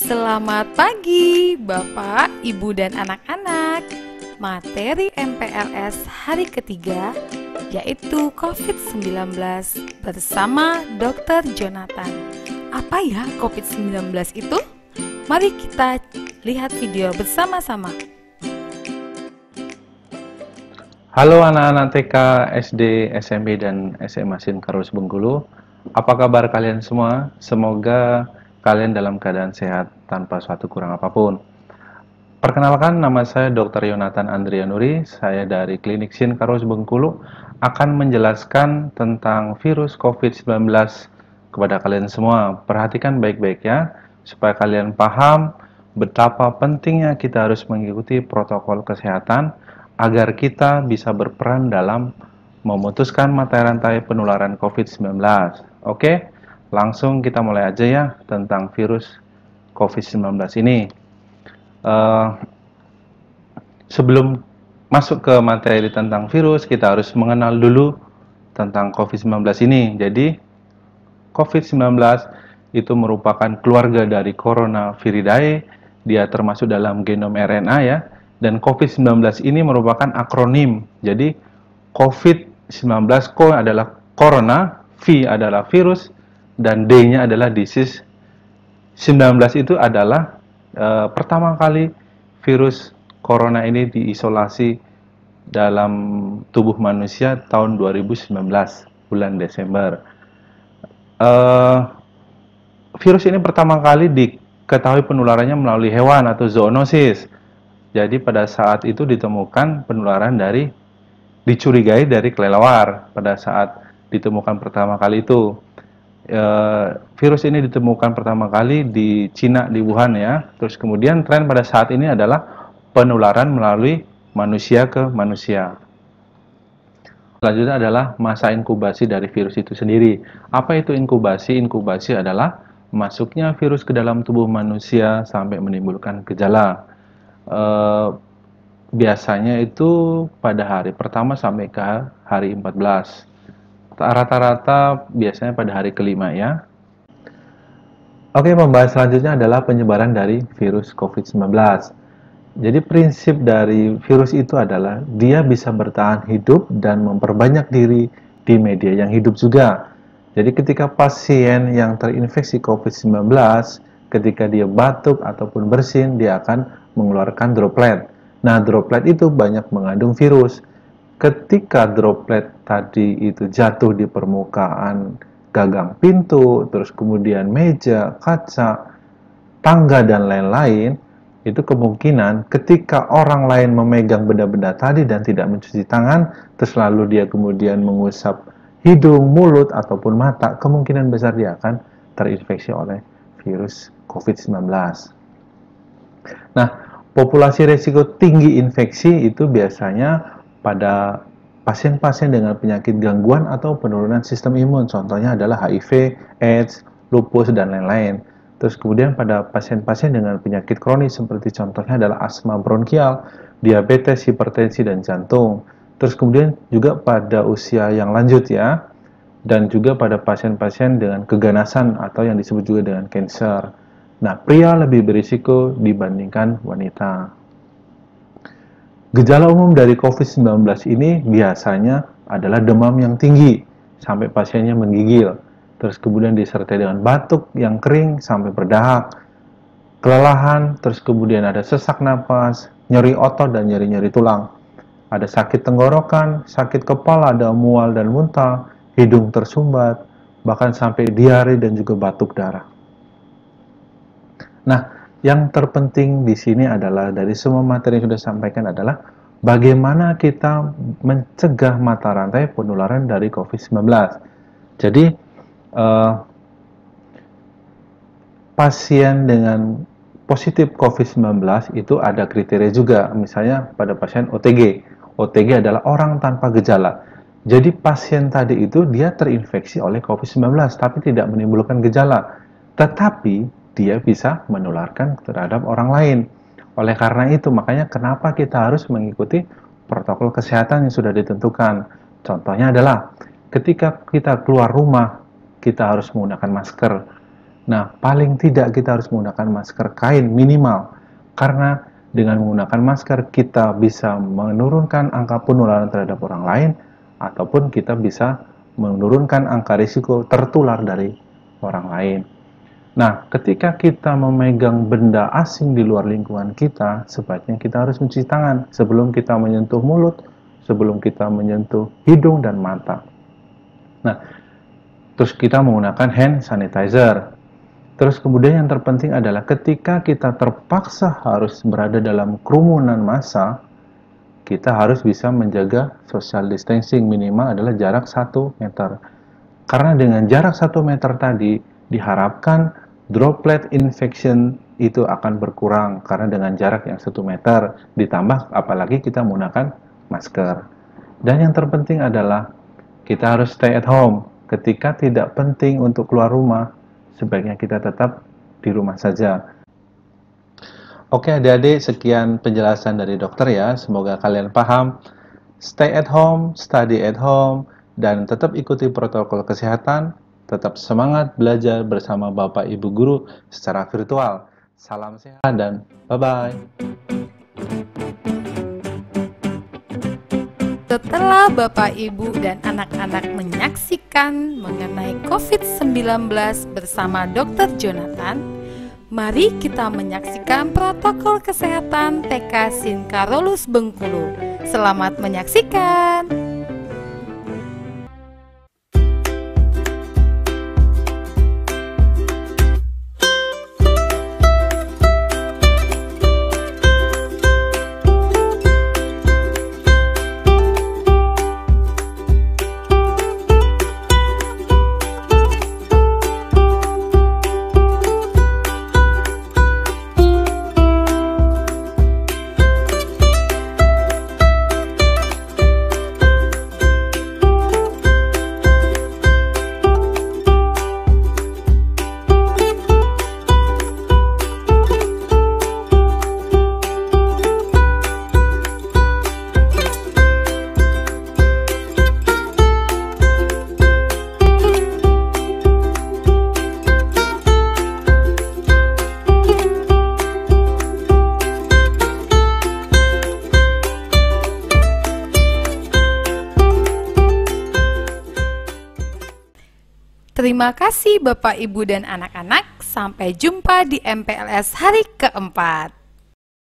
Selamat pagi, Bapak, Ibu, dan anak-anak. Materi MPLS hari ketiga yaitu COVID-19 bersama Dr. Jonathan. Apa ya COVID-19 itu? Mari kita lihat video bersama-sama. Halo anak-anak TK, SD, SMP, dan SMA Sin Karus Bengkulu. Apa kabar kalian semua? Semoga kalian dalam keadaan sehat tanpa suatu kurang apapun. Perkenalkan, nama saya Dr. Jonathan Andrianuri. Saya dari Klinik Sin Karus Bengkulu akan menjelaskan tentang virus COVID-19 kepada kalian semua. Perhatikan baik-baik ya, supaya kalian paham betapa pentingnya kita harus mengikuti protokol kesehatan agar kita bisa berperan dalam memutuskan mata rantai penularan COVID-19. Oke, langsung kita mulai aja ya tentang virus COVID-19 ini. Sebelum masuk ke materi tentang virus, kita harus mengenal dulu tentang COVID-19 ini. Jadi, COVID-19 itu merupakan keluarga dari Coronaviridae. Dia termasuk dalam genom RNA ya. Dan COVID-19 ini merupakan akronim. Jadi, COVID-19 Co adalah corona, V adalah virus, dan D-nya adalah disease. 19 itu adalah pertama kali virus corona ini diisolasi dalam tubuh manusia tahun 2019, bulan Desember. Virus ini pertama kali diketahui penularannya melalui hewan atau zoonosis. Jadi pada saat itu ditemukan penularan dicurigai dari kelelawar pada saat ditemukan pertama kali itu. Virus ini ditemukan pertama kali di Cina, di Wuhan ya. Terus kemudian tren pada saat ini adalah penularan melalui manusia ke manusia. Selanjutnya adalah masa inkubasi dari virus itu sendiri. Apa itu inkubasi? Inkubasi adalah masuknya virus ke dalam tubuh manusia sampai menimbulkan gejala. Biasanya itu pada hari pertama sampai ke hari 14. Rata-rata biasanya pada hari kelima ya. Oke, pembahas selanjutnya adalah penyebaran dari virus COVID-19. Jadi prinsip dari virus itu adalah dia bisa bertahan hidup dan memperbanyak diri di media yang hidup juga. Jadi ketika pasien yang terinfeksi COVID-19, ketika dia batuk ataupun bersin, dia akan mengeluarkan droplet. Nah, droplet itu banyak mengandung virus. Ketika droplet tadi itu jatuh di permukaan gagang pintu, terus kemudian meja, kaca, tangga, dan lain-lain, itu kemungkinan ketika orang lain memegang benda-benda tadi dan tidak mencuci tangan, terus lalu dia kemudian mengusap hidung, mulut, ataupun mata, kemungkinan besar dia akan terinfeksi oleh virus COVID-19. Nah, populasi risiko tinggi infeksi itu biasanya pada pasien-pasien dengan penyakit gangguan atau penurunan sistem imun. Contohnya adalah HIV, AIDS, lupus, dan lain-lain. Terus kemudian pada pasien-pasien dengan penyakit kronis seperti contohnya adalah asma bronkial, diabetes, hipertensi, dan jantung. Terus kemudian juga pada usia yang lanjut ya, dan juga pada pasien-pasien dengan keganasan atau yang disebut juga dengan kanker. Nah, pria lebih berisiko dibandingkan wanita. Gejala umum dari COVID-19 ini biasanya adalah demam yang tinggi sampai pasiennya menggigil. Terus kemudian disertai dengan batuk yang kering sampai berdahak, kelelahan, terus kemudian ada sesak napas, nyeri otot, dan nyeri-nyeri tulang. Ada sakit tenggorokan, sakit kepala, ada mual dan muntah, hidung tersumbat, bahkan sampai diare dan juga batuk darah. Nah, yang terpenting di sini adalah dari semua materi yang sudah sampaikan adalah bagaimana kita mencegah mata rantai penularan dari COVID-19. Jadi, pasien dengan positif COVID-19 itu ada kriteria juga, misalnya pada pasien OTG. OTG adalah orang tanpa gejala. Jadi pasien tadi itu dia terinfeksi oleh COVID-19 tapi tidak menimbulkan gejala. Tetapi dia bisa menularkan terhadap orang lain. Oleh karena itu, makanya kenapa kita harus mengikuti protokol kesehatan yang sudah ditentukan. Contohnya adalah ketika kita keluar rumah, kita harus menggunakan masker. Nah, paling tidak kita harus menggunakan masker kain minimal, karena dengan menggunakan masker kita bisa menurunkan angka penularan terhadap orang lain, ataupun kita bisa menurunkan angka risiko tertular dari orang lain. Nah, ketika kita memegang benda asing di luar lingkungan kita, sebaiknya kita harus mencuci tangan sebelum kita menyentuh mulut, sebelum kita menyentuh hidung dan mata. Nah, terus kita menggunakan hand sanitizer. Terus kemudian yang terpenting adalah ketika kita terpaksa harus berada dalam kerumunan massa, kita harus bisa menjaga social distancing, minimal adalah jarak 1 meter. Karena dengan jarak 1 meter tadi, diharapkan droplet infection itu akan berkurang karena dengan jarak yang 1 meter, ditambah apalagi kita menggunakan masker. Dan yang terpenting adalah kita harus stay at home. Ketika tidak penting untuk keluar rumah, sebaiknya kita tetap di rumah saja. Oke adik-adik, sekian penjelasan dari dokter ya. Semoga kalian paham. Stay at home, study at home, dan tetap ikuti protokol kesehatan. Tetap semangat belajar bersama Bapak Ibu Guru secara virtual. Salam sehat dan bye-bye. Setelah Bapak, Ibu, dan anak-anak menyaksikan mengenai COVID-19 bersama Dr. Jonathan, mari kita menyaksikan protokol kesehatan TK Sin Karolus Bengkulu. Selamat menyaksikan! Terima kasih Bapak, Ibu, dan anak-anak. Sampai jumpa di MPLS hari keempat.